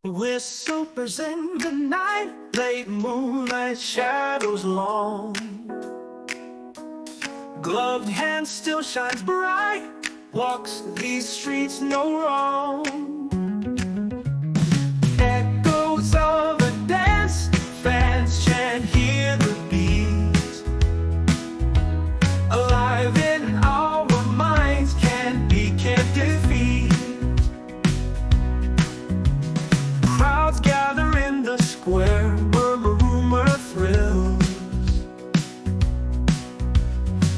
Whispers in the night, late moonlight shadows long. Gloved hand still shines bright, walks these streets no wrong. Echoes of a dance, fans chant, hear the beat. Alive in our minds, can't defeat. Crowds gather in the square, murmur thrills.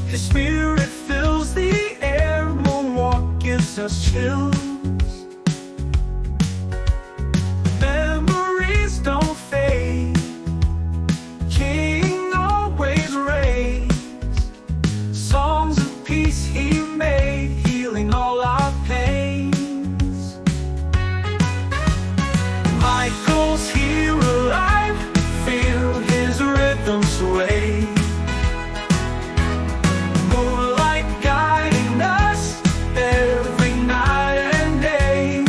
His spirit fills the air, moonwalk gives us chills. Memories don't fade, King always reigns. Songs of peace he made, healing all our pains. Michael's here alive, feel his rhythm sway. Moonlight guiding us every night and day.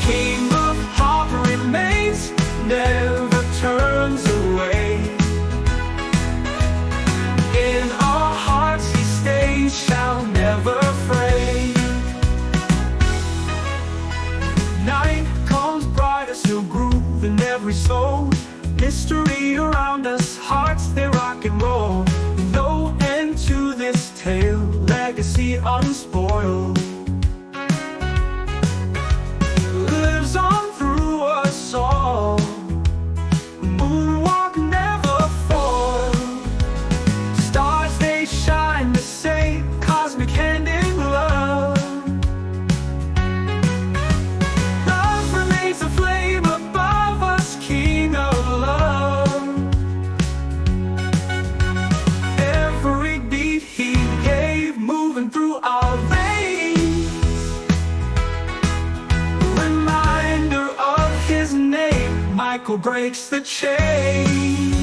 King of heart remains, never turns away. In our hearts he stays, shall never fray. Night comes bright, a still groove in every soul. Mystery around us, hearts they rock and roll. No end to this tale, legacy unspoiled. Lives on through us all. Moonwalk never fall. Stars they shine the same, cosmic hand in glove. Love remains a flame above us, King of love. Every beat he gave, moving through our veins. Reminder of his name, Michael breaks the chain.